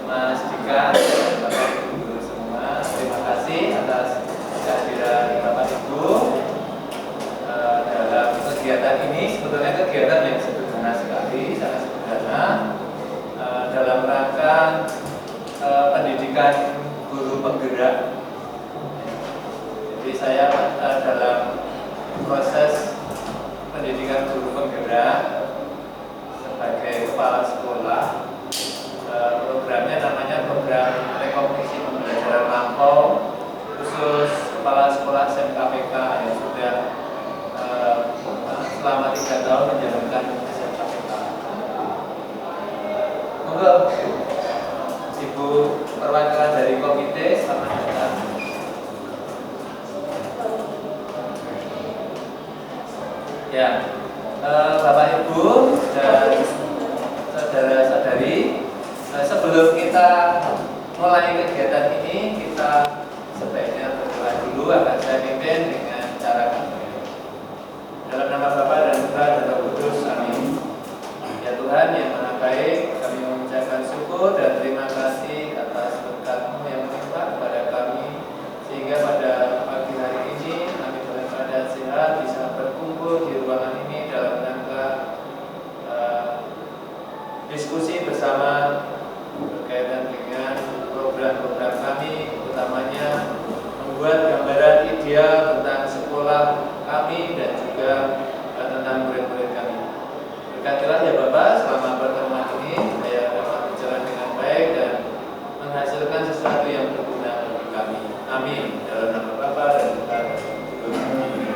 Mas Dika, Bapak Ibu semua, terima kasih atas kehadiran Bapak Ibu dalam kegiatan ini. Sebetulnya kegiatan yang sederhana sekali, sangat sederhana, dalam rangka pendidikan guru penggerak. Jadi saya dalam proses pendidikan guru penggerak sebagai kepala sekolah. Programnya namanya program rekognisi pembelajaran lampau khusus kepala sekolah SMKPK yang sudah selama 3 tahun menjalankan SMKPK. Monggo Ibu perwakilan dari komite, selamat datang. Ya, Bapak Ibu dan saudara-saudari, sebelum kita mulai kegiatan ini, kita sebaiknya berdoa dulu. Akan saya pimpin dengan cara kami. Dalam nama Bapa dan Putra dan Roh Kudus, amin. Ya Tuhan yang Maha Baik, kami mengucapkan syukur dan terima kasih atas berkat-Mu yang melimpah kepada kami, sehingga pada pagi hari ini kami dalam keadaan sehat bisa berkumpul di ruangan ini dalam rangka diskusi bersama berkaitan dengan program-program kami, utamanya membuat gambaran ideal tentang sekolah kami dan juga tentang murid-murid kami. Berkatilah ya Bapak selama pertemuan ini saya dapat berjalan dengan baik dan menghasilkan sesuatu yang berguna bagi kami. Amin. Dalam nama Bapa dan Putra dan Roh Kudus. Amin.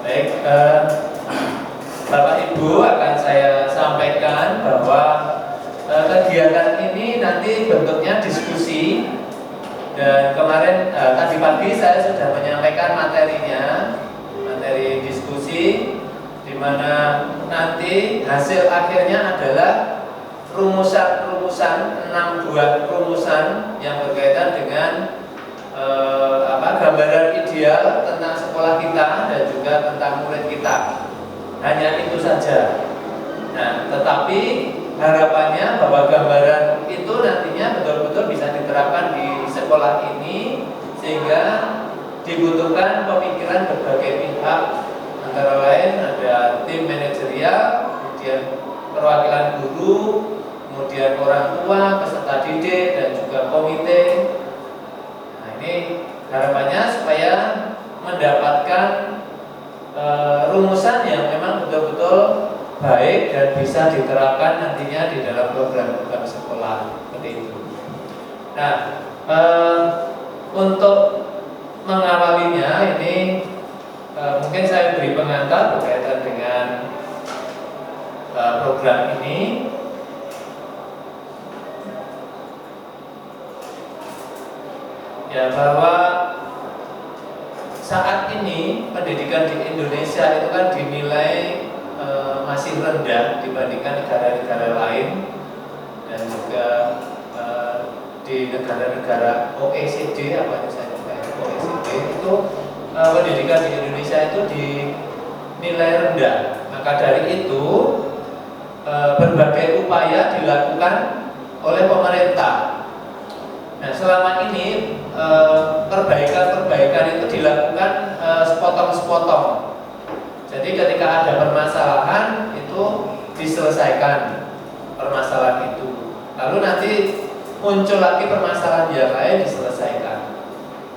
Baik, Bapak Ibu akan saya sampaikan bahwa kegiatan ini nanti bentuknya diskusi. Dan kemarin tadi pagi saya sudah menyampaikan materinya, materi diskusi, di mana nanti hasil akhirnya adalah rumusan 6 buah rumusan yang berkaitan dengan gambaran ideal tentang sekolah kita dan juga tentang murid kita. Hanya itu saja. Nah, tetapi harapannya bahwa gambaran itu nantinya betul-betul bisa diterapkan di sekolah ini, sehingga dibutuhkan pemikiran berbagai pihak, antara lain ada tim manajerial, kemudian perwakilan guru, kemudian orang tua, peserta didik, dan juga komite. Nah, ini harapannya supaya mendapatkan rumusan yang memang betul-betul baik dan bisa diterapkan nantinya di dalam program-program sekolah seperti itu. Nah, untuk mengawalinya ini mungkin saya beri pengantar berkaitan dengan program ini. Ya, bahwa saat ini pendidikan di Indonesia itu kan dinilai masih rendah dibandingkan negara-negara lain, dan juga di negara-negara OECD, apa misalnya OECD itu pendidikan di Indonesia itu dinilai rendah. Maka dari itu berbagai upaya dilakukan oleh pemerintah. Nah, selama ini perbaikan-perbaikan itu dilakukan sepotong-sepotong. Jadi ketika ada permasalahan itu diselesaikan permasalahan itu. Lalu nanti muncul lagi permasalahan yang lain diselesaikan.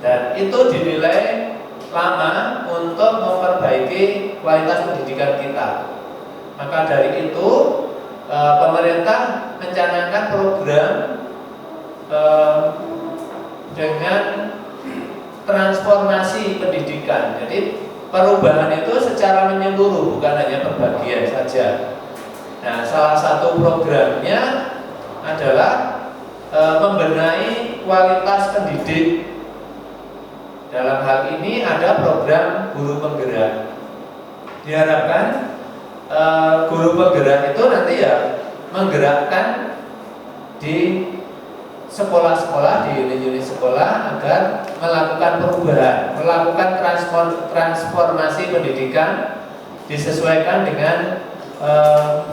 Dan itu dinilai lama untuk memperbaiki kualitas pendidikan kita. Maka dari itu pemerintah mencanangkan program dengan transformasi pendidikan. Jadi perubahan itu secara menyeluruh, bukan hanya perbagian saja. Nah, salah satu programnya adalah membenahi kualitas pendidik. Dalam hal ini ada program guru penggerak. Diharapkan guru penggerak itu nanti ya menggerakkan di sekolah-sekolah, di unit-unit sekolah agar melakukan perubahan, melakukan transformasi pendidikan disesuaikan dengan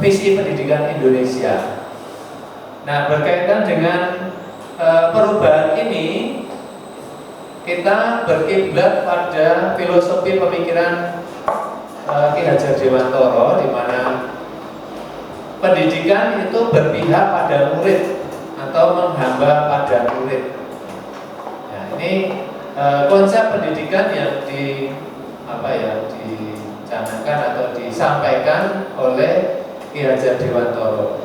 visi pendidikan Indonesia. Nah, berkaitan dengan perubahan ini, kita berkiblat pada filosofi pemikiran Ki Hajar Dewantara, di mana pendidikan itu berpihak pada murid atau menghamba pada murid. Nah, ini konsep pendidikan yang dicanangkan atau disampaikan oleh Ki Hajar Dewantara.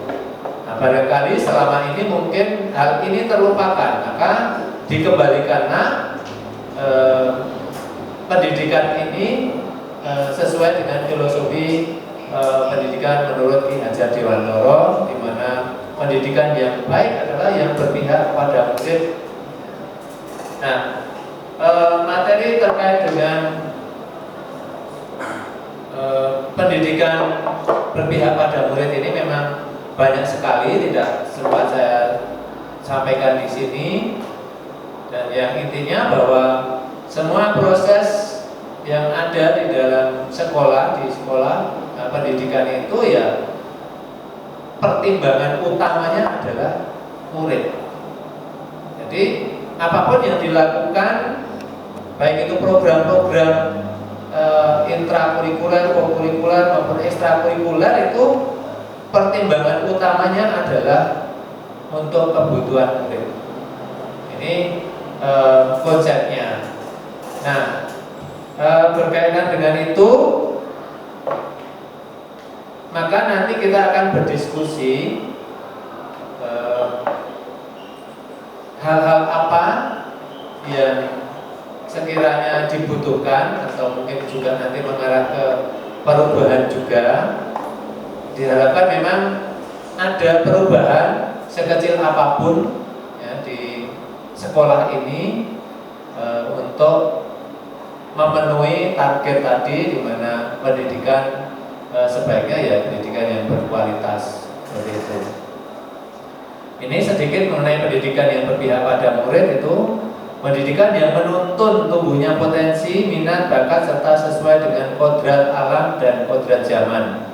Nah, barangkali selama ini mungkin hal ini terlupakan, maka dikembalikanlah pendidikan ini sesuai dengan filosofi pendidikan menurut Ki Hajar Dewantara, di mana pendidikan yang baik adalah yang berpihak kepada murid. Nah, materi terkait dengan pendidikan berpihak pada murid ini memang banyak sekali, tidak sempat saya sampaikan di sini. Dan yang intinya bahwa semua proses yang ada di dalam sekolah, di sekolah pendidikan itu ya pertimbangan utamanya adalah murid. Jadi apapun yang dilakukan, baik itu program-program intrakurikuler, kokurikuler maupun ekstrakurikuler, itu pertimbangan utamanya adalah untuk kebutuhan murid. Ini konsepnya. Nah, berkaitan dengan itu, maka nanti kita akan berdiskusi hal-hal apa yang sekiranya dibutuhkan atau mungkin juga nanti mengarah ke perubahan juga. Diharapkan memang ada perubahan sekecil apapun ya, di sekolah ini untuk memenuhi target tadi, di mana pendidikan sebaiknya ya pendidikan yang berkualitas seperti itu. Ini sedikit mengenai pendidikan yang berpihak pada murid. Itu pendidikan yang menuntun tumbuhnya potensi, minat, bakat serta sesuai dengan kodrat alam dan kodrat zaman.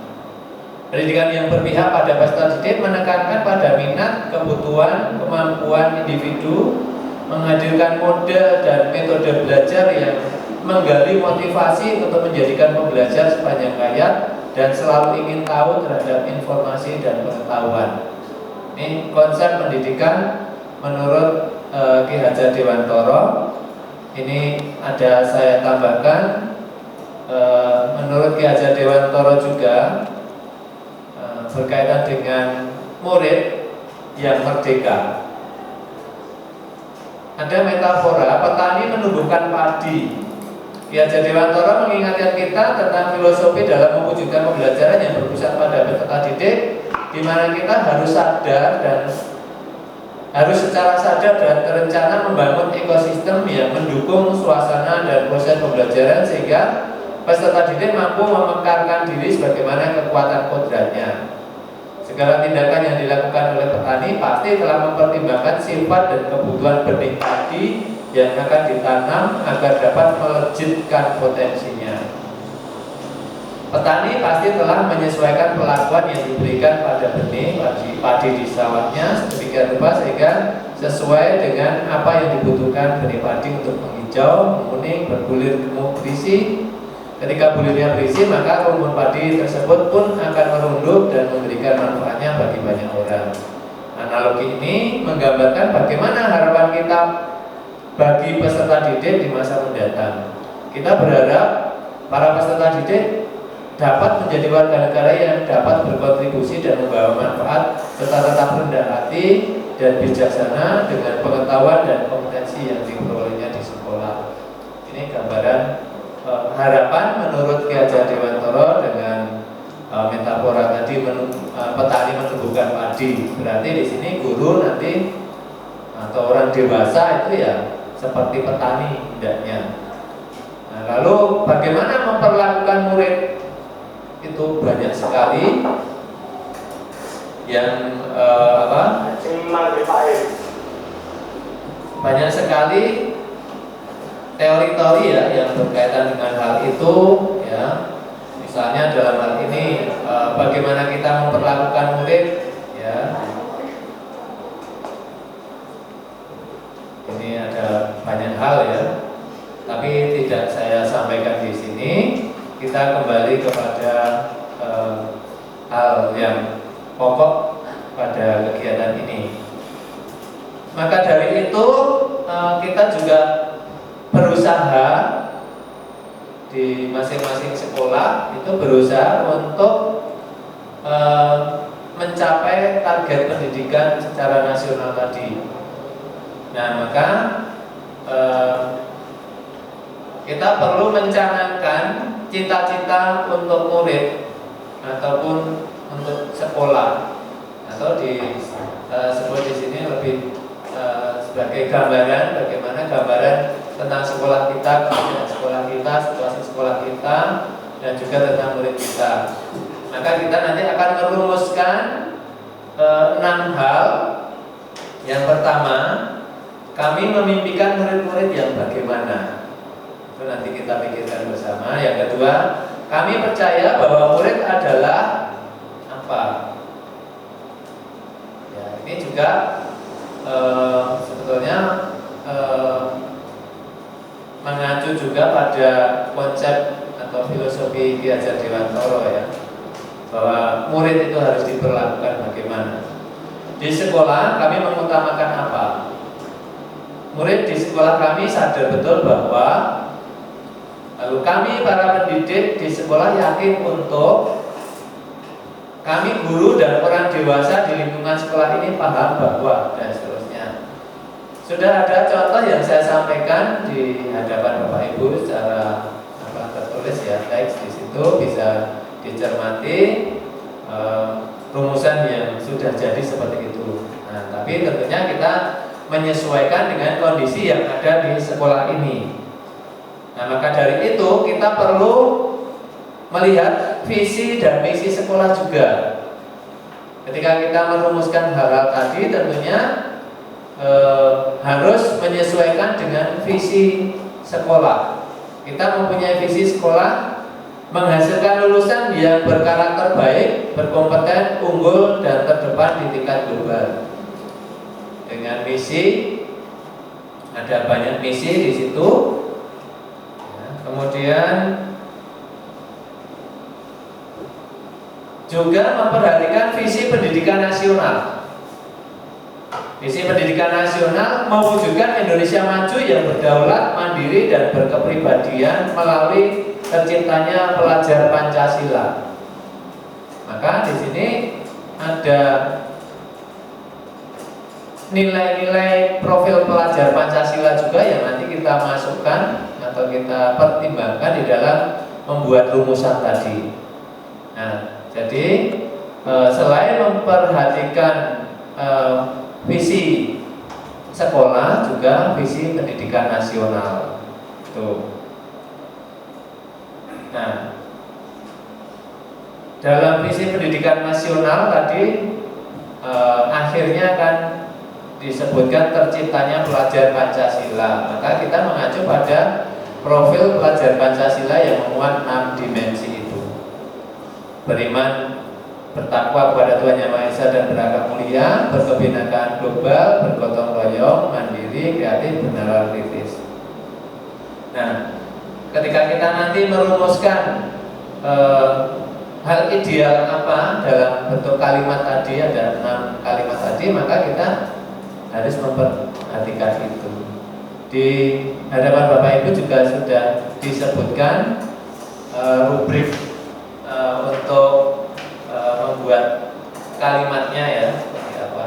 Pendidikan yang berpihak pada peserta didik menekankan pada minat, kebutuhan, kemampuan individu, menghadirkan model dan metode belajar yang menggali motivasi untuk menjadikan pembelajar sepanjang hayat dan selalu ingin tahu terhadap informasi dan pengetahuan. Ini konsep pendidikan menurut Ki Hajar Dewantara. Ini ada saya tambahkan, menurut Ki Hajar Dewantara juga berkaitan dengan murid yang merdeka. Ada metafora petani menumbuhkan padi. Ki Hajar Dewantara mengingatkan kita tentang filosofi dalam mewujudkan pembelajaran yang berpusat pada peserta didik, di mana kita harus sadar dan harus secara sadar dan terencana membangun ekosistem yang mendukung suasana dan proses pembelajaran sehingga peserta didik mampu memekarkan diri sebagaimana kekuatan kodratnya. Segala tindakan yang dilakukan oleh petani pasti telah mempertimbangkan sifat dan kebutuhan benih padi yang akan ditanam agar dapat melejitkan potensinya. Petani pasti telah menyesuaikan perlakuan yang diberikan pada benih padi di sawahnya sedemikian rupa sehingga sesuai dengan apa yang dibutuhkan benih padi untuk menghijau, menguning, berbulir, gemuk, berisi. Ketika bulirnya berisi, maka rumpun padi tersebut pun akan merunduk dan memberikan manfaatnya bagi banyak orang. Analogi ini menggambarkan bagaimana harapan kita bagi peserta didik di masa mendatang. Kita berharap para peserta didik dapat menjadi warga negara yang dapat berkontribusi dan membawa manfaat serta tetap rendah hati dan bijaksana dengan pengetahuan dan kompetensi yang diperolehnya di sekolah. Ini gambaran harapan menurut Ki Hajar Dewantara dengan metafora tadi petani menumbuhkan padi. Berarti di sini guru nanti atau orang dewasa itu ya seperti petani hendaknya. Nah, lalu bagaimana memperlakukan murid? Itu banyak sekali yang banyak sekali teori-teori ya yang berkaitan dengan hal itu ya. Misalnya dalam hal ini bagaimana kita memperlakukan murid, ya. Ini ada banyak hal ya, tapi tidak saya sampaikan di sini. Kita kembali kepada hal yang pokok pada kegiatan ini. Maka dari itu kita juga berusaha di masing-masing sekolah itu berusaha untuk mencapai target pendidikan secara nasional tadi. Nah, maka kita perlu mencanangkan cita-cita untuk murid ataupun untuk sekolah, atau disebut di sini lebih sebagai gambaran, bagaimana gambaran tentang sekolah kita, kemudian sekolah kita, situasi sekolah kita, dan juga tentang murid kita. Maka kita nanti akan merumuskan 6 hal. Yang pertama, kami memimpikan murid-murid yang bagaimana. Itu nanti kita pikirkan bersama. Yang kedua, kami percaya bahwa murid adalah apa? Ya, ini juga sebetulnya mengacu juga pada konsep atau filosofi Ki Hajar Dewantara ya, bahwa murid itu harus diperlakukan bagaimana. Di sekolah kami mengutamakan apa? Murid di sekolah kami sadar betul bahwa lalu kami para pendidik di sekolah yakin untuk kami guru dan orang dewasa di lingkungan sekolah ini paham bahwa dan seterusnya. Sudah ada contoh yang saya sampaikan di hadapan Bapak Ibu secara tertulis ya, teks di situ bisa dicermati rumusan yang sudah jadi seperti itu. Nah, tapi tentunya kita menyesuaikan dengan kondisi yang ada di sekolah ini. Nah, maka dari itu kita perlu melihat visi dan misi sekolah juga. Ketika kita merumuskan hal-hal tadi, tentunya harus menyesuaikan dengan visi sekolah. Kita mempunyai visi sekolah menghasilkan lulusan yang berkarakter baik, berkompeten, unggul, dan terdepan di tingkat global. Dengan misi, ada banyak misi di situ. Kemudian juga memperhatikan visi pendidikan nasional. Visi pendidikan nasional mewujudkan Indonesia maju yang berdaulat, mandiri, dan berkepribadian melalui terciptanya pelajar Pancasila. Maka di sini ada nilai-nilai profil pelajar Pancasila juga yang nanti kita masukkan atau kita pertimbangkan di dalam membuat rumusan tadi. Nah, jadi selain memperhatikan visi sekolah, juga visi pendidikan nasional. Tuh. Nah, dalam visi pendidikan nasional tadi akhirnya kan disebutkan terciptanya pelajar Pancasila. Maka kita mengacu pada profil pelajar Pancasila yang memuat 6 dimensi itu. Beriman, bertakwa kepada Tuhan Yang Maha Esa dan berakhlak mulia, berkebinekaan global, bergotong royong, mandiri, kreatif, benar kritis. Nah, ketika kita nanti merumuskan hal ideal apa dalam bentuk kalimat tadi, ada 6 kalimat tadi, maka kita harus memperhatikan itu. Di hadapan Bapak Ibu juga sudah disebutkan rubrik untuk membuat kalimatnya ya, seperti apa.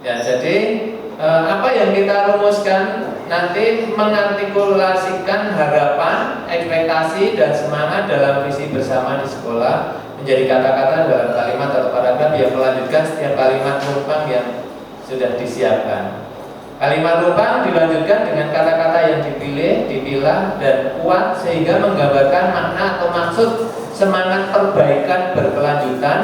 Ya, jadi apa yang kita rumuskan nanti mengartikulasikan harapan, ekspektasi, dan semangat dalam visi bersama di sekolah menjadi kata-kata dalam kalimat atau paragraf yang melanjutkan setiap kalimat rumpang yang sudah disiapkan. Kalimat rumpang dilanjutkan dengan kata-kata yang dipilih, dipilah, dan kuat sehingga menggambarkan makna atau maksud semangat perbaikan berkelanjutan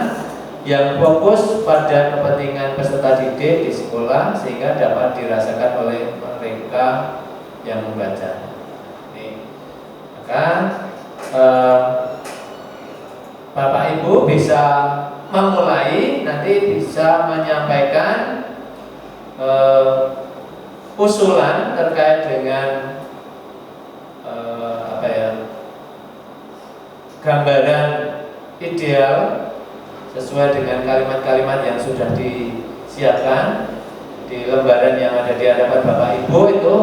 yang fokus pada kepentingan peserta didik di sekolah sehingga dapat dirasakan oleh mereka yang membaca. Maka Bapak Ibu bisa memulai, nanti bisa menyampaikan usulan terkait dengan gambaran ideal sesuai dengan kalimat-kalimat yang sudah disiapkan di lembaran yang ada di hadapan Bapak Ibu. Itu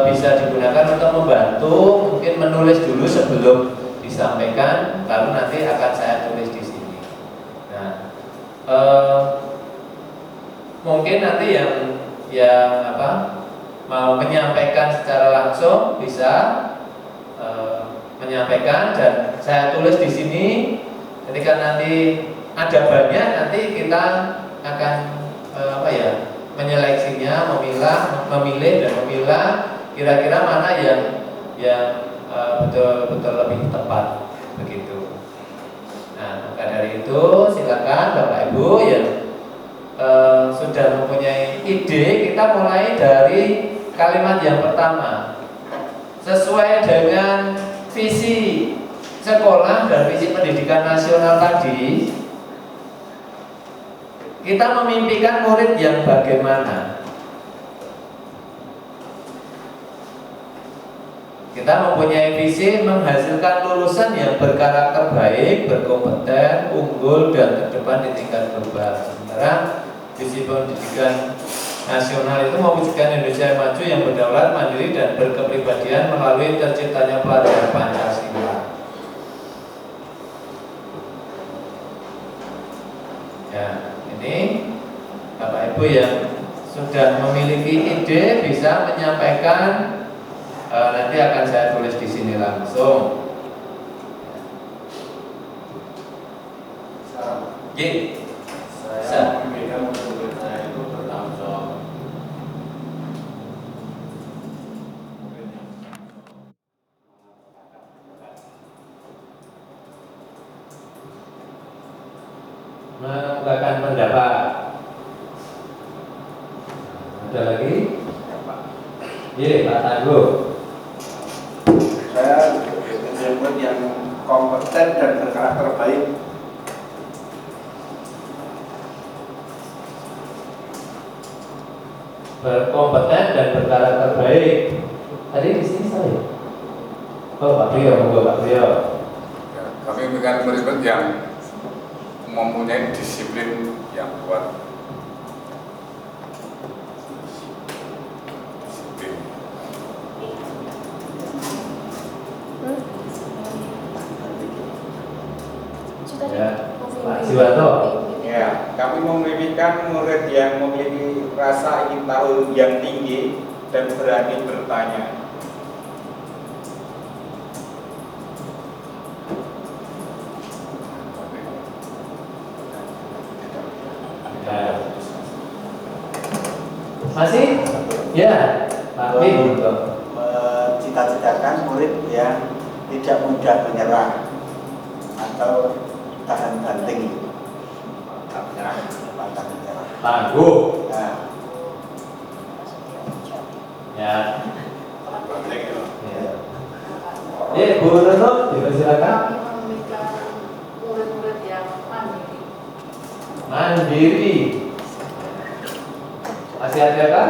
bisa digunakan untuk membantu mungkin menulis dulu sebelum disampaikan, lalu nanti akan saya tulis di sini. Nah, mungkin nanti yang mau menyampaikan secara langsung bisa menyampaikan dan saya tulis di sini. Ketika nanti ada banyak, nanti kita akan menyeleksinya, memilih dan memilah kira-kira mana yang betul-betul lebih tepat begitu. Nah, maka dari itu silakan Bapak Ibu yang sudah mempunyai ide, kita mulai dari kalimat yang pertama. Sesuai dengan visi sekolah dan visi pendidikan nasional tadi, kita memimpikan murid yang bagaimana? Kita mempunyai visi menghasilkan lulusan yang berkarakter baik, berkompeten, unggul, dan terdepan di tingkat global. Sementara visi pendidikan nasional itu mewujudkan Indonesia maju yang berdaulat, mandiri, dan berkepribadian melalui terciptanya pelajaran Pancasila. Ya, ini Bapak Ibu yang sudah memiliki ide bisa menyampaikan, nanti akan saya tulis di sini langsung. Saya memikirkan murid saya itu bertanggung jawab. Mengungkapkan pendapat. Ada lagi? Iya, Pak Tangguh. Saya menjemput yang kompeten dan berkarakter baik. Berkompeten dan berkarakter baik. Tadi di sini saya. Oh, Pak Priyo, monggo Pak Priyo. Ya, kami memikirkan murid yang mempunyai disiplin yang kuat. Disiplin. Ya, Pak Jiwanto. Ya, kami memimpikan murid yang memiliki rasa ingin tahu yang tinggi dan berani bertanya. Masih? Ya, Pak Win. Mencita-citakan murid yang tidak mudah menyerah atau tahan banting, pantang menyerah. Tangguh. Nah, Ya. Penting ya. Ya, Bu Retno, silakan. Kami memikirkan murid-murid yang mandiri. Mandiri. Masih ada kan?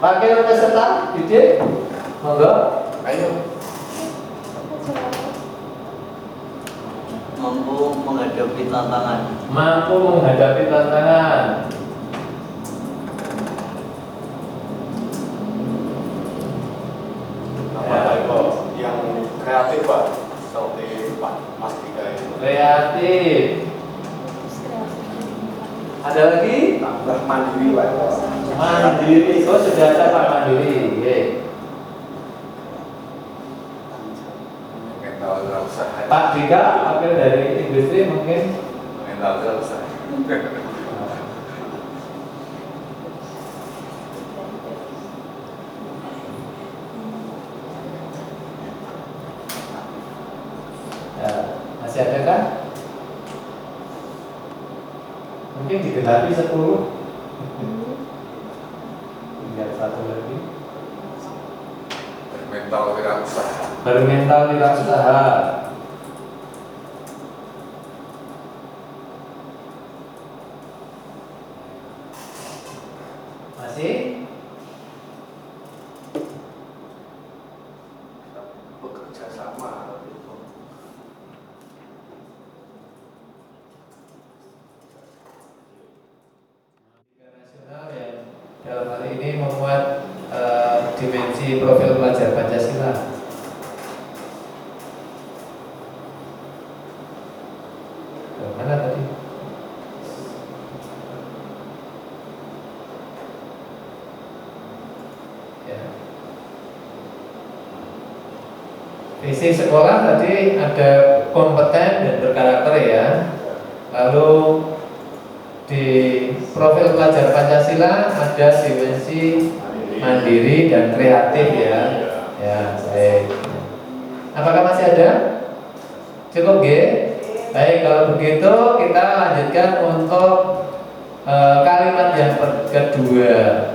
Wakil peserta didik, monggo. Ayo. Mampu menghadapi tantangan. Mampu menghadapi tantangan. Apa itu yang kreatif Pak? Seperti Pak Mas Dika itu. Kreatif. Ada lagi? tambah mandiri, Pak. Mandiri. Oh, sudah ada Pak Mandiri. Oke. Mental usaha. Pak Dika, wakil dari industri mungkin. Mental usaha. Masih ada kan? Mungkin digenapi 10. Tinggal satu lagi. Mental wirausaha. Bermental wirausaha. Masih? Bekerja sama. Nasional yang dalam hal ini memuat dimensi profil pelajar Pancasila. Mana tadi? Ya. Visi sekolah tadi ada kompeten dan berkarakter ya. Lalu di profil pelajar Pancasila ada dimensi mandiri dan kreatif ya. Ya, baik. Apakah masih ada? Cukup G? Baik, kalau begitu kita lanjutkan untuk kalimat yang kedua.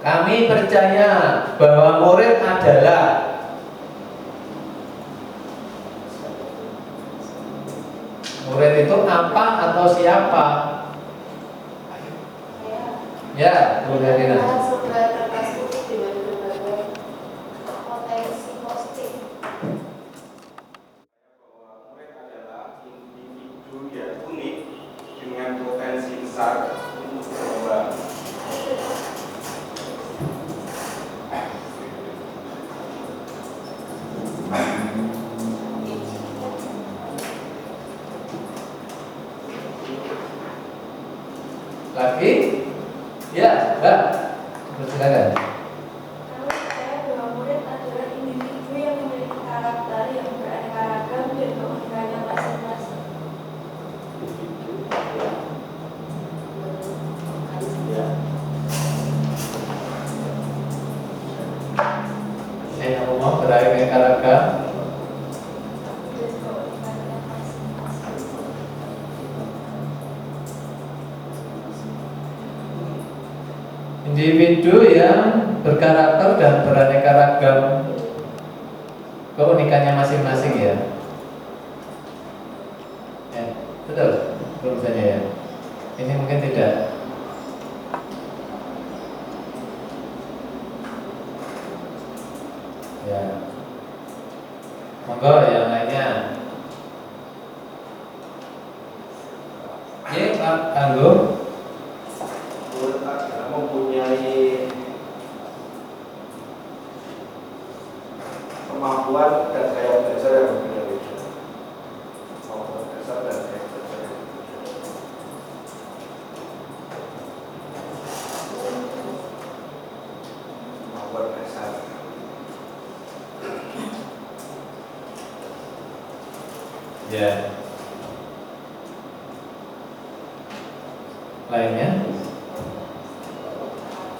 Kami percaya bahwa murid adalah. Murid itu apa atau siapa? Ya, Bu Herina. Sebelah kertas putih dengan berbagai potensi positif. Bahwa murid adalah individu yang unik dengan potensi besar untuk berkembang. Lagi? Ya, Mbak. Silakan. Kami percaya bahwa murid adalah individu yang memiliki karakter yang beraneka ragam dan keunikannya masing-masing. Saya ngomong beraneka ragam. Dan keunikannya masing-masing. Individu yang berkarakter dan beraneka ragam keunikannya masing-masing ya. Ya, betul tulisannya ya. Ini mungkin tidak. Ya. Monggo yang lainnya. Ya, Pak Anggo. Murid adalah mempunyai kemampuan dan gaya belajar yang berbeda-beda. Kemampuan dasar dan gaya belajar yang berbeda-beda. Kemampuan dasar. Ya. Lainnya?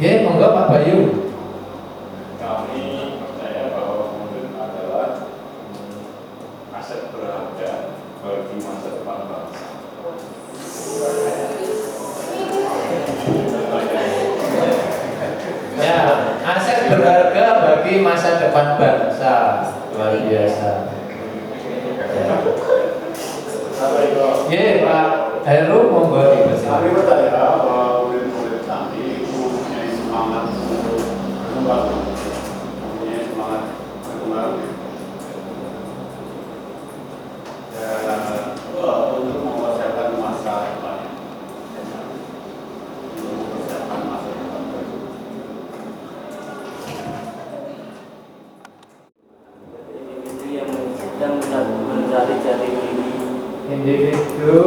Ya, monggo Pak Bayu. Kami percaya bahwa murid adalah aset berharga bagi masa depan bangsa. Ya, aset berharga bagi masa depan bangsa. Luar biasa. Ya, Pak Heru monggo Kami dipersilakan. percaya bahwa murid-murid kami itu mempunyai semangat untuk berkembang, mempunyai semangat berkembang, dan untuk mempersiapkan masa depan, untuk mempersiapkan masa depan. Individu yang sedang mencari jati diri Individu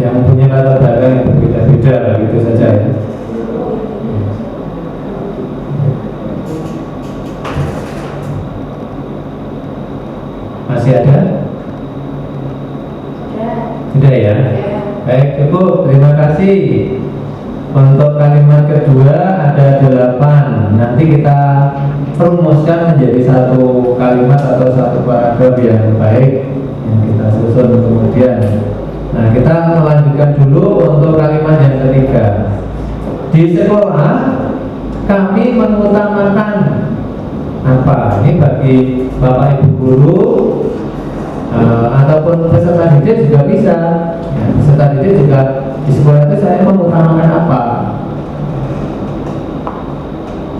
yang punya latar belakang yang berbeda-beda, gitu saja ya. Masih ada? Sudah ya? Baik, cukup. Terima kasih. Untuk kalimat kedua ada 8. Nanti kita rumuskan menjadi satu kalimat atau satu paragraf yang baik yang kita susun kemudian. Nah, kita melanjutkan dulu untuk kalimat yang ketiga. Di sekolah kami mengutamakan apa? Ini bagi Bapak Ibu guru ataupun peserta didik juga bisa. Ya, peserta didik juga di sekolah itu saya mengutamakan apa?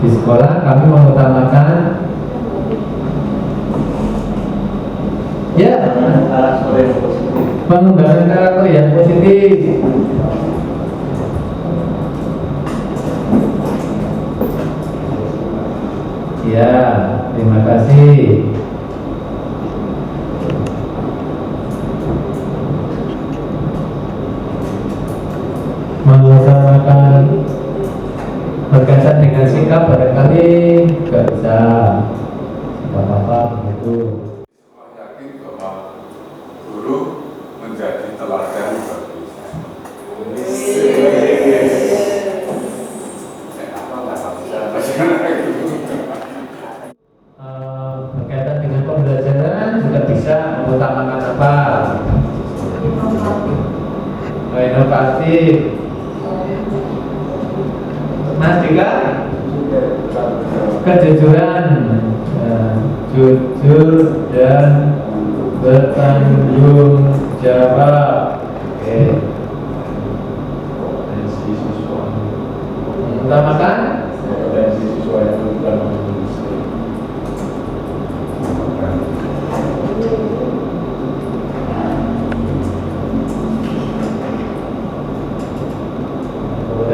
Di sekolah kami mengutamakan ya pengembangan karakter yang positif. Ya, terima kasih. Mengutamakan berkaitan dengan sikap barangkali nggak bisa, nggak apa-apa begitu. Yakin bahwa guru menjadi teladan bagi saya. Berkaitan dengan pembelajaran juga bisa mengutamakan apa? Inovatif. Mas Dika, kejujuran, jujur dan bertanggung jawab. Oke. Mengutamakan Potensi siswa itu bukan menguruskan.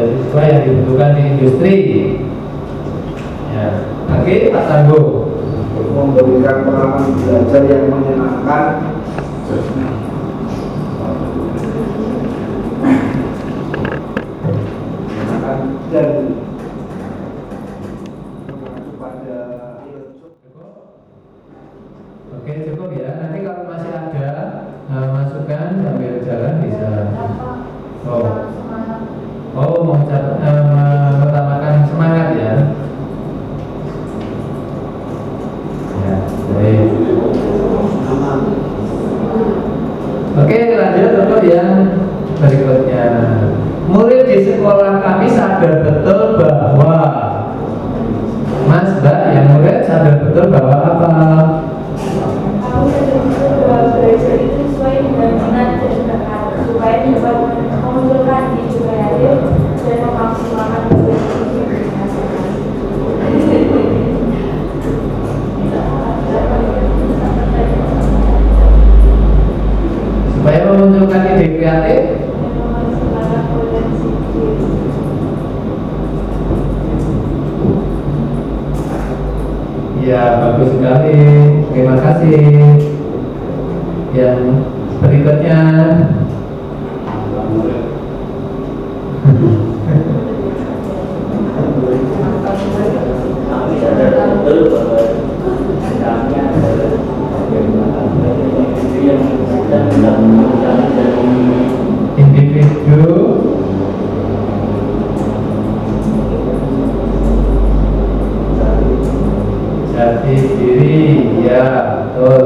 siswa yang dibutuhkan di industri. Ya, oke, Pak Tanggo. Memberikan pengalaman belajar yang menyenangkan dan pada Oke, cukup ya. Nanti kalau masih ada masukan sambil jalan bisa. Mengutamakan semangat ya. Ya, baik. Oke, lanjut untuk yang berikutnya. Murid di sekolah kami sadar betul bahwa Mas, Mbak, yang murid sadar betul bahwa apa? Kamu betul-betul bahwa belajar itu sesuai dengan minat dan bakat supaya dapat memunculkan ide kreatif dan memaksimalkan potensi yang dirasakan. Supaya memunculkan ide kreatif Dan memaksimalkan potensi diri. ya, bagus sekali. Terima kasih. Yang berikutnya Kami sadar betul bahwa kami adalah individu yang sedang mencari dari individu jati diri, ya betul.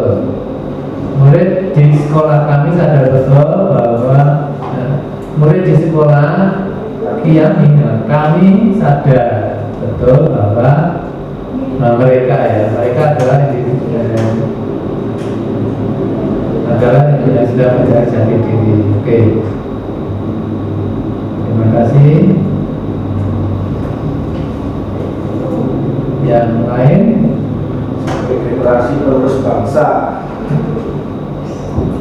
Murid di sekolah kami sadar betul bahwa murid di sekolah kami sadar betul bahwa mereka adalah individu yang sedang mencari jati diri. Oke, terima kasih. Yang lain, generasi penerus bangsa.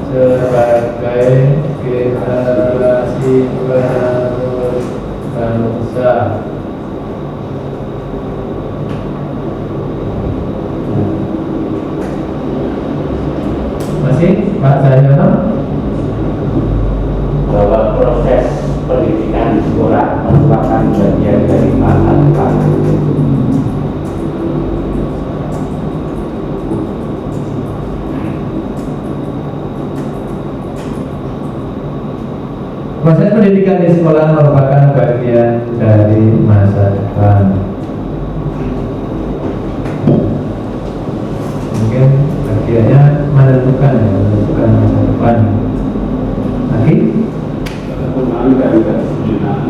sebagai generasi penerus bangsa. Masih Pak Cahyono? Bahwa Pendidikan di sekolah merupakan bagian dari masa depan. Mungkin bagiannya menentukan masa depan. Lagi? Penggunaan dari kedisiplinan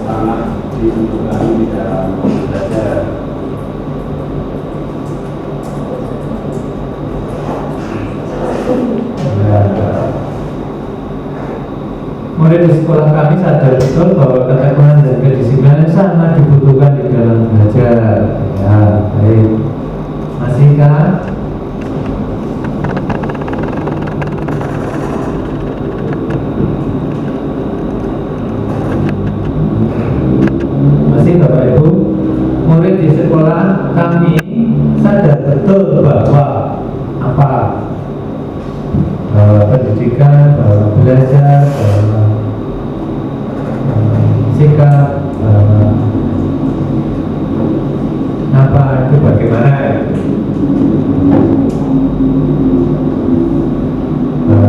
sangat dibutuhkan di dalam belajar. Murid di sekolah kami sadar betul bahwa ketekunan dan kedisiplinan sangat dibutuhkan di dalam belajar. Ya, baik. Masih kah? Masih Bapak Ibu? Murid di sekolah kami sadar betul bahwa apa? Bahwa pendidikan, bahwa belajar, bahwa sikap, apa itu bagaimana?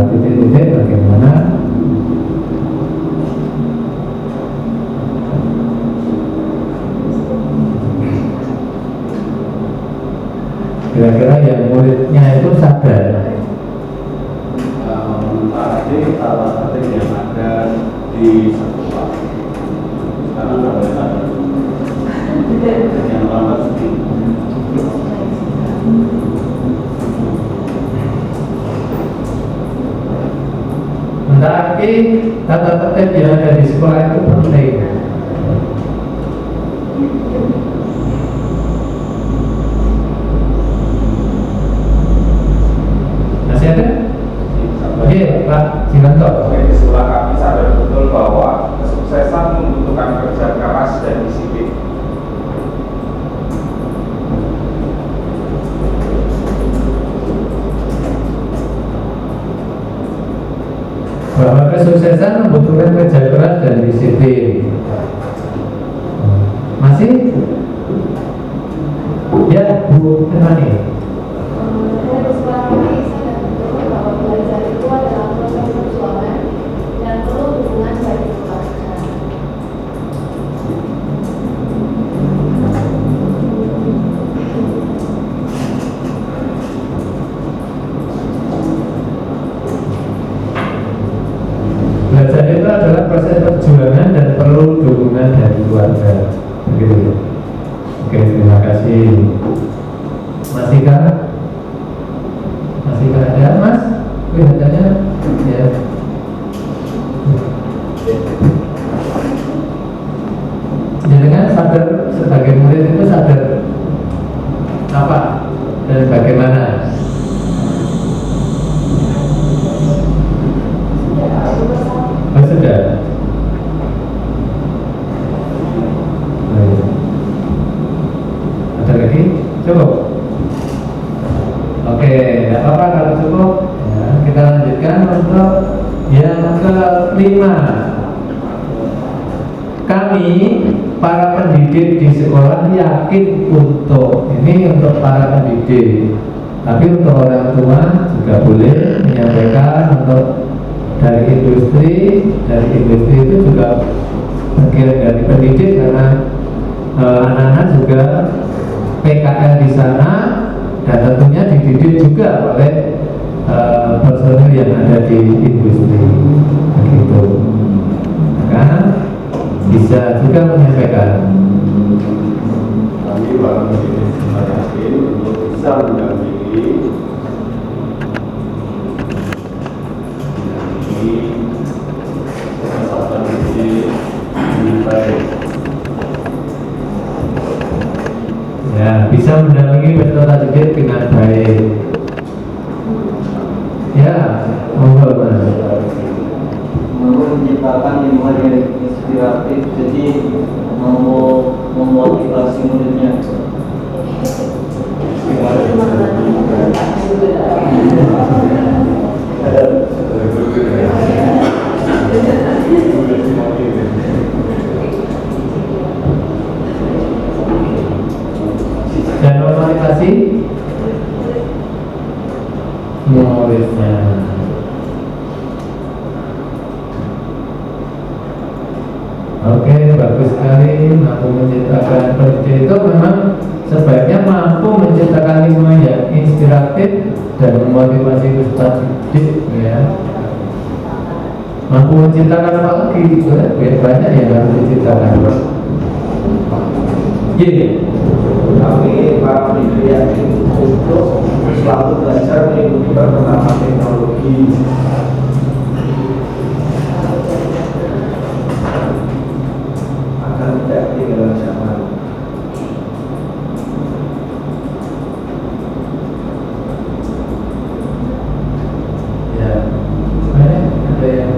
Titik-titik bagaimana? Kira-kira yang muridnya itu sadar. Tadi salah satu yang ada di sekolah karena nggak boleh sadar yang lambat sedikit. Tapi tata tertib yang ada di sekolah itu penting. Masih ada? Oke, Pak Jiranto. Di sekolah kami sadar betul bahwa kesuksesan membutuhkan kerja keras dan disiplin. Bahwa kesuksesan membutuhkan kerja keras dan disiplin. Masih? Ya, Bu Temani. Dari sekolah kami sadar betul bahwa belajar itu adalah proses perjuangan dan perlu dukungan dari keluarga. Belajar itu adalah proses perjuangan dan perlu dukungan dari keluarga. Begitu. Oke, terima kasih. Masihkah? Masihkah ada, Mas? Kelihatannya ya. Jangan sadar sebagai murid itu sadar apa dan bagaimana. Oh, sudah. Baik. Ada lagi? Cukup. Oke, tidak apa-apa kalau cukup. Ya, kita lanjutkan untuk yang kelima. Kami para pendidik di sekolah yakin untuk para pendidik. Tapi untuk orang tua juga boleh menyampaikan untuk dari industri itu juga bagian dari pendidik karena anak-anak juga PKL di sana dan tentunya dididik juga oleh personil yang ada di industri begitu. Maka bisa juga menyampaikan. Kami para pendidik yakin untuk bisa mendampingi kesehatan didik dengan baik. Ya, bisa mendampingi peserta didik dengan baik. Ya, monggo Mas. Mampu menciptakan lingkungan yang inspiratif, jadi memotivasi muridnya. Dan memotivasi muridnya. Oke, bagus sekali. Mampu menciptakan pendidik itu memang sebaiknya mampu menciptakan lingkungan yang inspiratif dan memotivasi peserta didik, ya. Mampu menciptakan apa lagi? Banyak yang harus diciptakan. Kami para pendidik yakin untuk selalu belajar mengikuti perkembangan teknologi. Agar tidak ketinggalan zaman. Ya, ada yang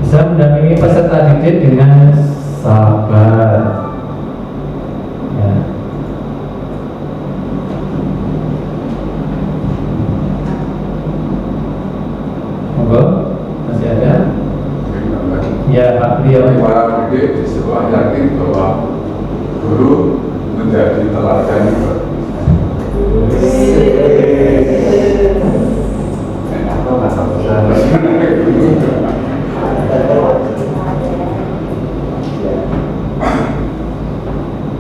bisa mendampingi peserta didik dengan sabar. Ya. Monggo, masih ada? Ya, Pak Beliau. Para pendidik di sekolah yakin bahwa guru menjadi teladan juga.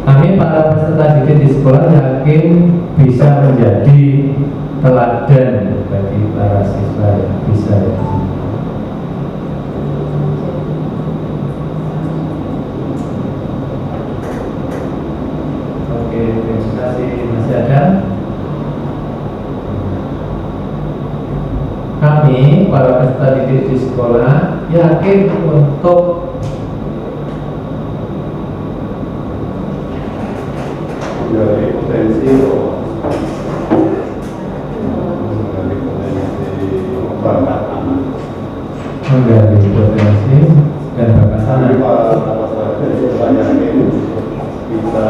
Kami para peserta didik di sekolah yakin bisa menjadi teladan bagi para siswa, yang bisa. Oke, terima kasih. Masih ada? Kami para peserta didik di sekolah yakin untuk dari potensi bakat anak, menggali potensi dan bakat anak. Saya yakin bisa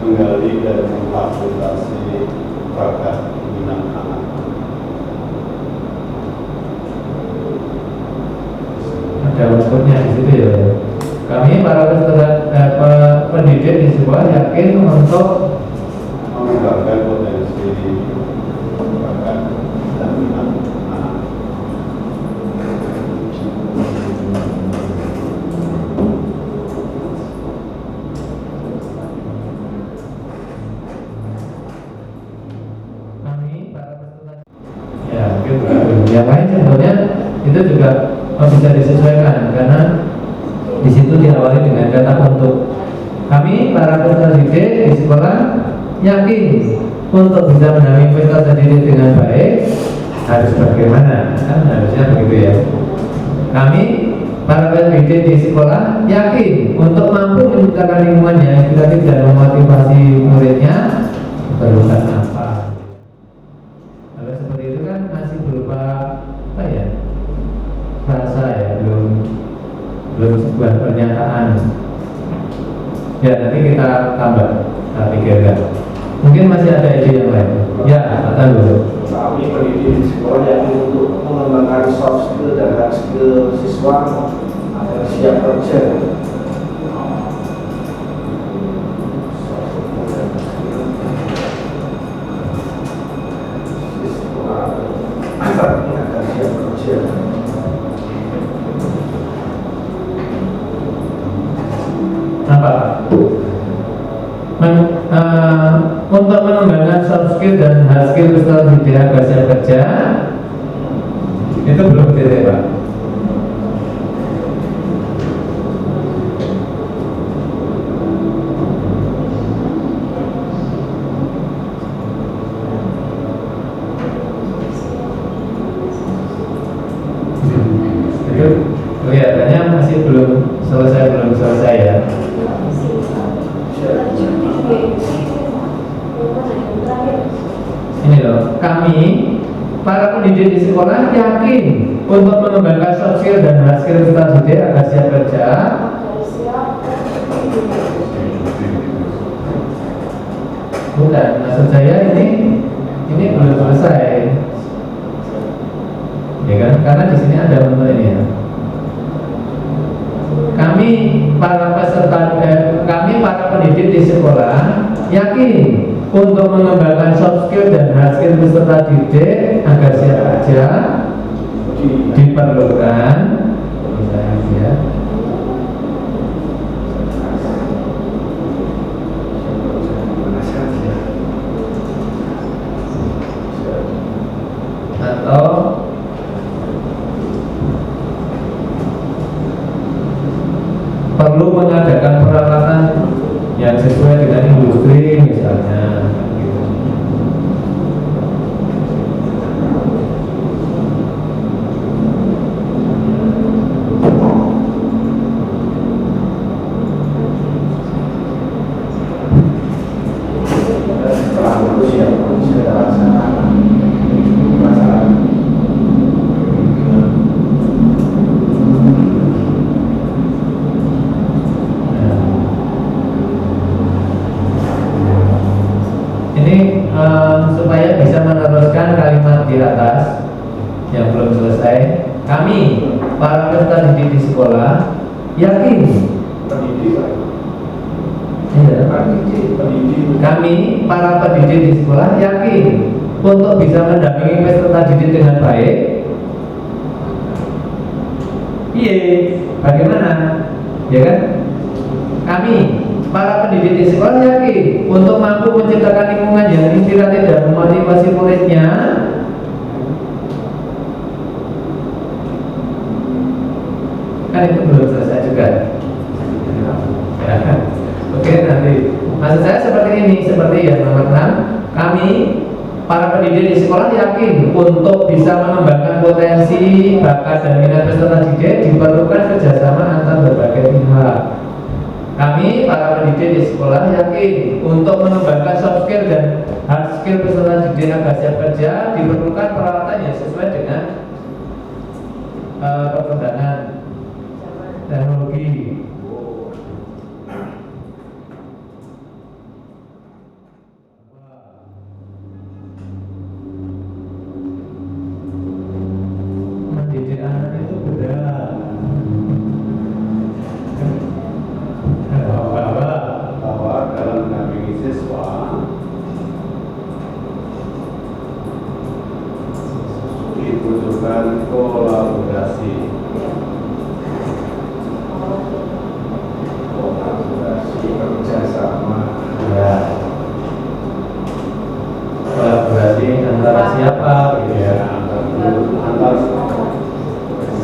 menggali dan mengfasilitasi bakat minat anak. Ada unsurnya di situ ya. Kami para peserta pendidik di sekolah yakin untuk mengembangkan potensi bakat dan minat anak. kami para peserta. Ya, gitu. Yang lain sebetulnya itu juga bisa disesuaikan karena di situ diawali dengan kata untuk. Kami para peserta didik di sekolah yakin untuk bisa mendampingi peserta didik dengan baik harus bagaimana, kan harusnya begitu ya. Kami para peserta didik di sekolah yakin untuk mampu menciptakan lingkungan yang inspiratif dan memotivasi muridnya perlukan apa. Kalau seperti itu kan masih berupa apa ya, rasa ya, belum sebuah pernyataan. Ya, nanti kita tambah, kita pikirkan. Mungkin masih ada ide yang lain. Ya, kata dulu. Kami pendidik di sekolah yakin untuk mengembangkan soft skill dan hard skill siswa agar siap kerja. Siswa agar siap kerja. Apa? Untuk mengembangkan soft skill dan hard skill peserta didik agar siap kerja itu belum titik, Pak. Itu kelihatannya masih belum selesai ya. Ini loh, kami para pendidik di sekolah yakin untuk mengembangkan soft skill dan hard skill peserta didik agar siap kerja. Bukan, maksud saya ini belum selesai. karena di sini ada bentuk ini ya. Kami para pendidik di sekolah yakin untuk mengembangkan soft skill dan hard skill peserta didik agar siapa aja diperlukan. Ya. Atau perlu mengadakan peralatan yang sesuai dengan industri misalnya gitu. Setelah lulus ya sudah laksanakan masalah. Supaya bisa meneruskan kalimat di atas yang belum selesai, kami para peserta didik di sekolah yakin kami para pendidik di sekolah yakin untuk bisa mendampingi peserta didik dengan baik. Iya, bagaimana? Ya kan? Kami para pendidik di sekolah yakin untuk mampu menciptakan lingkungan yang inspiratif dan memotivasi muridnya. Kan itu belum selesai juga. Ya. Oke, nanti maksud saya seperti ini, seperti yang nomor 6. Kami para pendidik di sekolah yakin untuk bisa mengembangkan potensi, bakat dan minat peserta didik diperlukan kerjasama antar berbagai pihak. Kami para pendidik di sekolah yakin untuk mengembangkan soft skill dan hard skill peserta didik agar siap kerja diperlukan peralatan yang sesuai dengan perkembangan teknologi. Mendidik anak itu berat. Bahwa dalam mendampingi siswa dibutuhkan kolaborasi kerjasama. Ya. Kolaborasi antara siapa? Gitu ya. Antar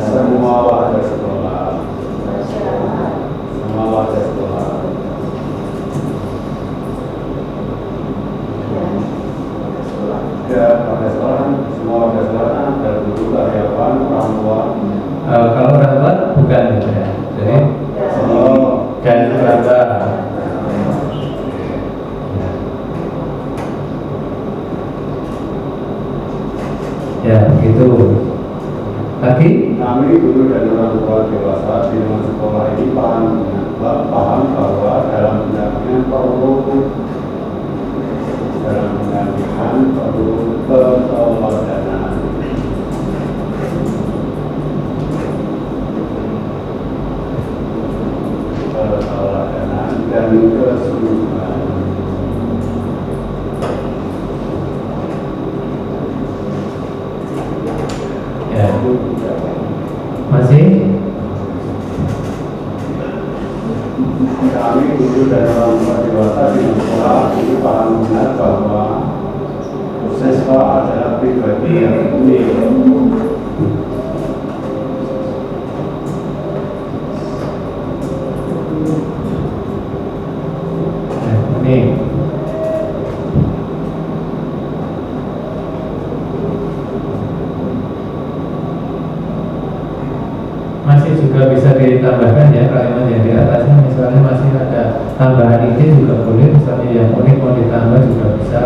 semua warga sekolah. Semua warga sekolah. Ya, warga sekolah, semua warga sekolah dan guru, karyawan, orang tua. Kalau orang tua bukan gitu ya. Jadi dan berapa? Ya, begitu. Lagi? Kami guru dan orang tua dewasa di lingkungan sekolah ini paham bahwa dalam pendampingan perlu keteladanan. Keteladanan dan kesungguhan. Ya. Masih? Kami guru dan orang tua dewasa di sekolah ini paham benar bahwa siswa adalah pribadi yang unik. Ini. Masih juga bisa ditambahkan ya kalimat yang di atasnya, misalnya masih ada tambahan ini juga boleh, misalnya yang unik mau ditambah juga bisa.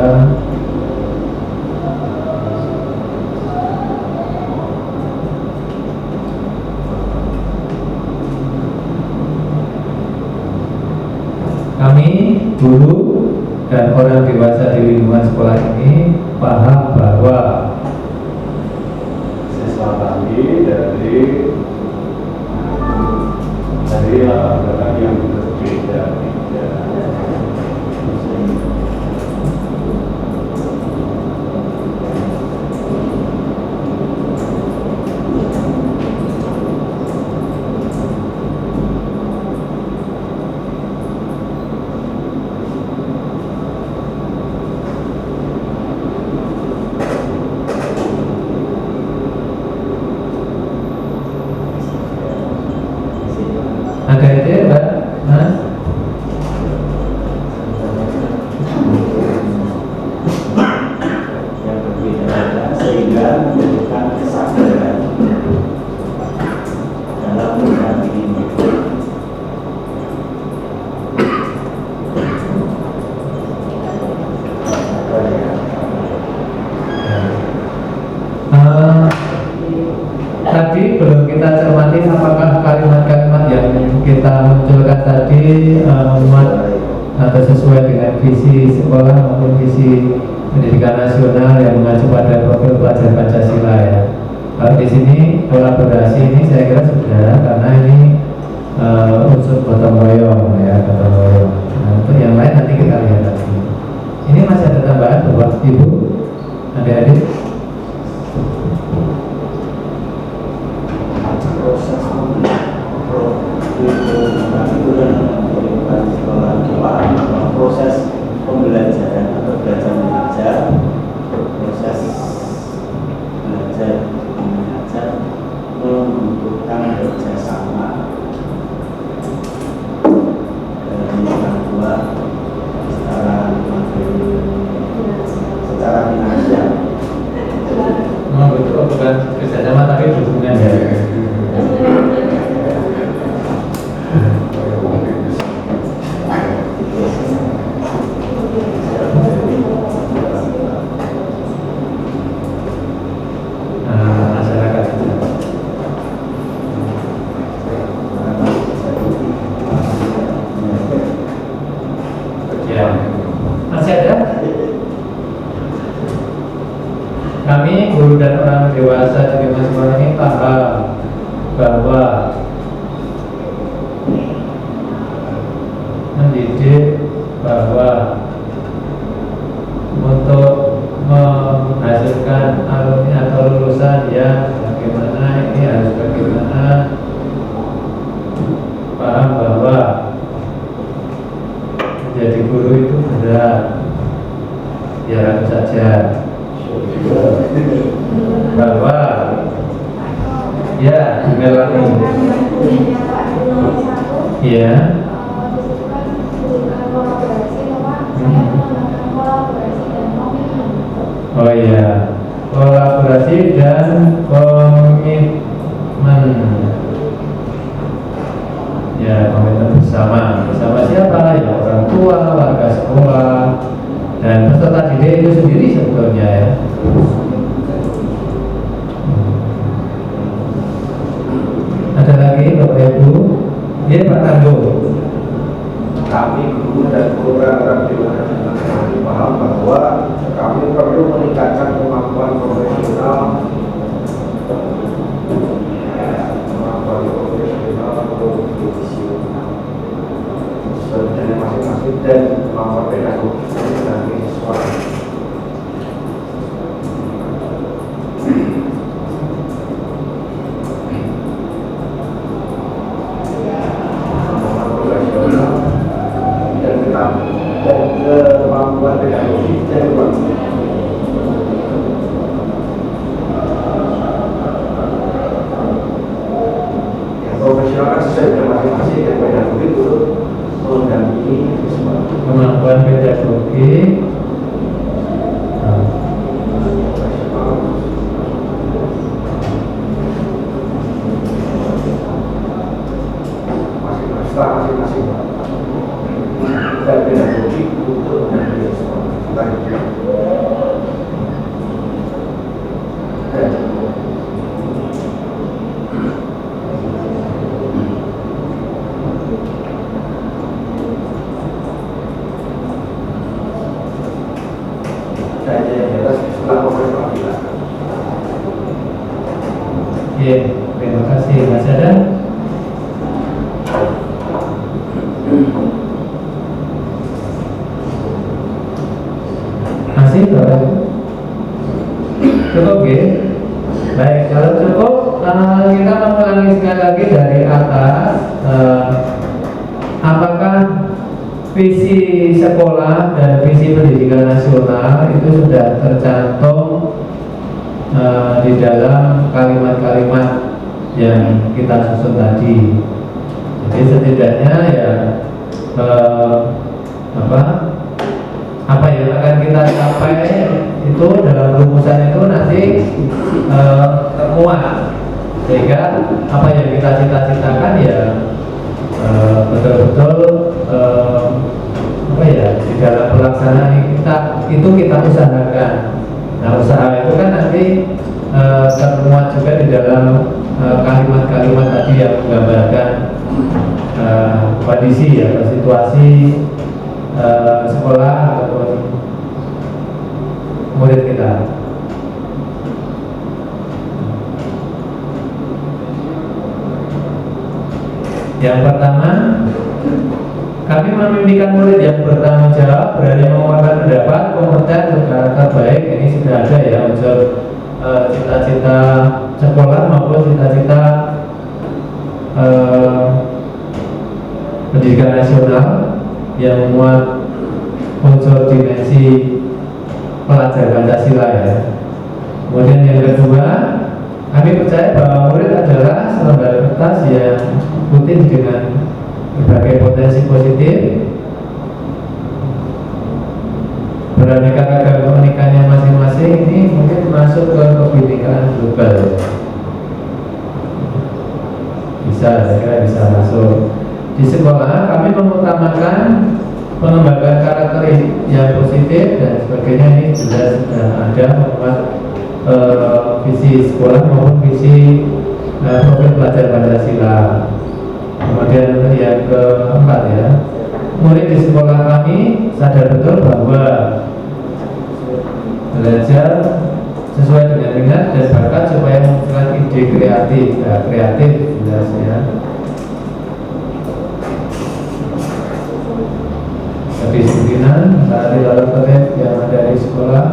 Kami guru dan orang dewasa di lingkungan sekolah ini paham bahwa Siswa kami dari latar belakang yang berbeda-beda. Ada ide, Mbak? Mas? yang berbeda-beda sehingga menjadikan kesadaran dalam menghadapi ini. Tadi belum kita cermati apakah kalimat-kalimat yang kita munculkan tadi atau sesuai dengan visi sekolah maupun visi pendidikan nasional yang mengacu pada profil pelajar Pancasila ya. Kalau di sini kolaborasi ini saya kira sudah, karena ini unsur gotong royong ya, gotong royong. Nah, untuk yang lain nanti kita lihat lagi. Ini masih ada tambahan Bapak Ibu, adik-adik? Proses pembelajaran atau belajar mengajar, proses belajar mengajar membutuhkan kerjasama dari orang tua secara finansial. Betul, bukan kerjasama tapi dukungan ya. Masyarakat. Ya, masih ada? Kami guru dan orang dewasa di sekolah ini paham bahwa mendidik, bahwa untuk menghasilkan alumni atau lulusan yang bagaimana, ini harus bagaimana, paham bahwa menjadi guru itu berat, biar aku saja, bahwa ya Melani ya oh iya, kolaborasi dan komitmen ya, komitmen bersama siapa ya, orang tua, warga sekolah dan peserta didik itu sendiri sebetulnya ya. Ada lagi Bapak Ibu? Iya Pak Tanggo. Kami guru dan program dewasa paham bahwa kami perlu meningkatkan kemampuan profesional dari masing-masing dan kemampuan pedagogis dari siswa. Kemampuan pedagogis dan yang profesional kan sesuai dengan masing-masing, dan pedagogis itu mendampingi siswa. Kemampuan pedagogi masing-masing dan pedagogi untuk mendampingi siswa. yeah. Terima kasih. Masih ada? Masih Bapak Ibu? Cukup ya? Baik, kalau cukup kita mengulangi sekali lagi dari atas. Apakah visi sekolah dan visi pendidikan nasional itu sudah tercantum di dalam kalimat-kalimat yang kita susun tadi? Jadi setidaknya ya apa yang akan kita capai itu dalam rumusan itu nanti termuat, sehingga apa yang kita cita-citakan ya betul-betul di dalam pelaksanaan kita usahakan. Nah, usaha itu kan nanti termuat juga di dalam kalimat-kalimat tadi yang menggambarkan kondisi atau situasi sekolah ataupun murid kita. Yang pertama, kami memimpikan murid yang bertanggung jawab, berani mengemukakan pendapat, kompeten, berkarakter baik. Ini sudah ada ya unsur cita-cita sekolah maupun cita-cita pendidikan nasional yang memuat unsur dimensi pelajar Pancasila ya. Kemudian yang kedua, kami percaya bahwa murid adalah selembar kertas yang putih dengan berbagai potensi positif, beraneka ragam keunikannya masing-masing. Ini mungkin masuk ke kebinekaan global. Saya bisa masuk. Di sekolah kami mengutamakan pengembangan karakter yang positif dan sebagainya. Ini jelas sudah ada membuat visi sekolah maupun visi profil pelajar Pancasila. Kemudian yang keempat ya, murid di sekolah kami sadar betul bahwa belajar sesuai dengan minat dan bakat supaya memunculkan ide kreatif. Ya, kreatif jelas ya. Kedisiplinan, tadi lalu terkait yang ada di sekolah,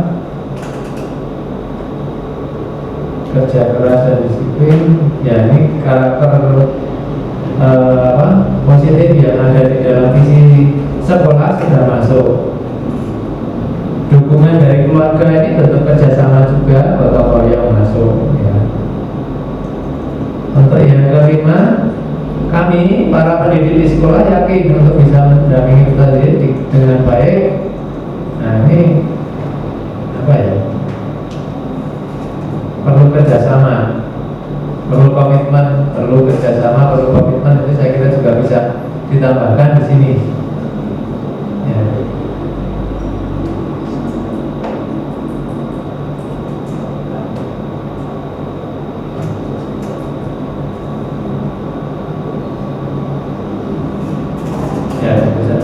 kerja keras dan disiplin. Ya, ini karakter positif yang ada di dalam visi sekolah sudah masuk. Dukungan dari keluarga ini tentu kerjasama juga, gotong royong masuk ya. Untuk yang kelima, kami para pendidik di sekolah yakin untuk bisa mendampingi peserta didik dengan baik. Nah, ini apa ya? Perlu kerjasama, perlu komitmen, perlu kerjasama, perlu komitmen. Itu saya kira juga bisa ditambahkan di sini. Ya.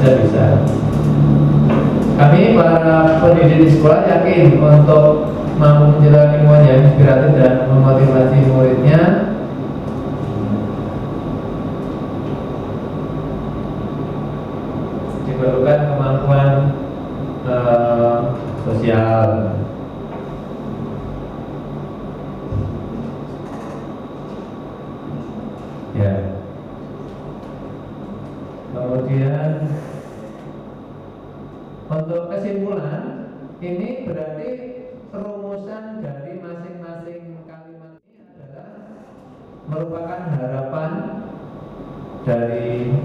Bisa. Kami para pendidik di sekolah yakin untuk mampu menjelaskan lingkungan yang inspiratif dan memotivasi muridnya. Diperlukan kemampuan sosial. Ya. Kemudian untuk kesimpulan, ini berarti perumusan dari masing-masing kalimat ini adalah merupakan harapan dari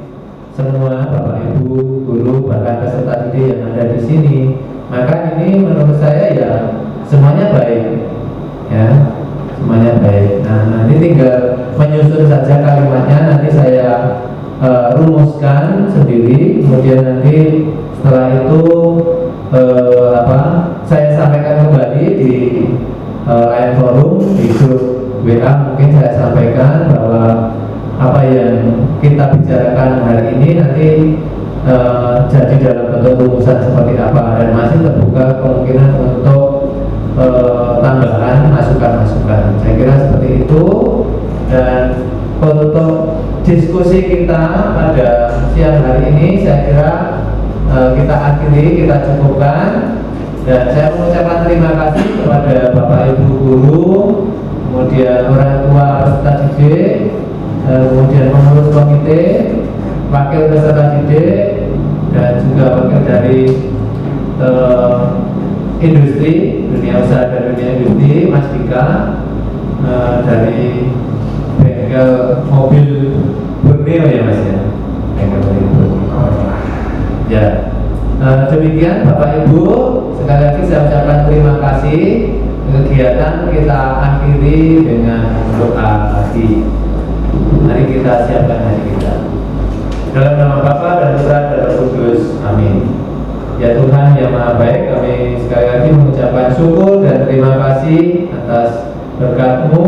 semua Bapak Ibu guru bahkan peserta didik yang ada di sini. Maka ini menurut saya ya semuanya baik, ya semuanya baik. Nah, nanti tinggal menyusun saja kalimatnya. Nanti saya rumuskan sendiri, kemudian nanti setelah itu saya sampaikan kembali di lain forum, di grup WA. Mungkin saya sampaikan bahwa apa yang kita bicarakan hari ini nanti jadi dalam bentuk rumusan seperti apa, dan masih terbuka kemungkinan untuk tambahan masukan-masukan. Saya kira seperti itu. Dan untuk diskusi kita pada siang hari ini saya kira kita akhiri, kita cukupkan. Dan saya mengucapkan terima kasih kepada Bapak Ibu guru, kemudian orang tua peserta didik, kemudian pengurus komite, wakil peserta didik, dan juga wakil dari industri, dunia usaha dan dunia industri, Mas Dika, dari bengkel mobil Borneo ya Mas ya, bengkel mobil Borneo. Ya, demikian Bapak Ibu, sekali lagi saya ucapkan terima kasih. Kegiatan kita akhiri dengan doa hati. Mari kita siapkan hati kita. Dalam nama Bapa dan Putra dan Roh Kudus, amin. Ya Tuhan yang Maha Baik, kami sekali lagi mengucapkan syukur dan terima kasih atas berkat-Mu.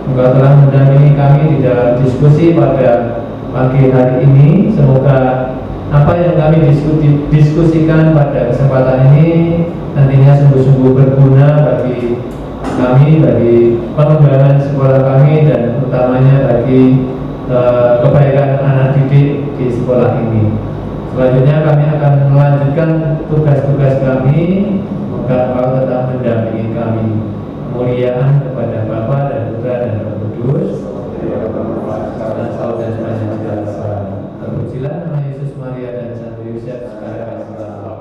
Engkau telah mendampingi kami di dalam diskusi pada pagi hari ini. Semoga apa yang kami diskusikan pada kesempatan ini nantinya sungguh-sungguh berguna bagi kami, bagi pengembangan sekolah kami, dan utamanya bagi kebaikan anak didik di sekolah ini. Selanjutnya kami akan melanjutkan tugas-tugas kami. Semoga Engkau tetap mendampingi kami. Kemuliaan kepada Bapa dan Putra dan Roh Kudus, dan sepanjang segala. Terpujilah nama Yesus, Maria dan Santo Yosef sekarang dan selalu.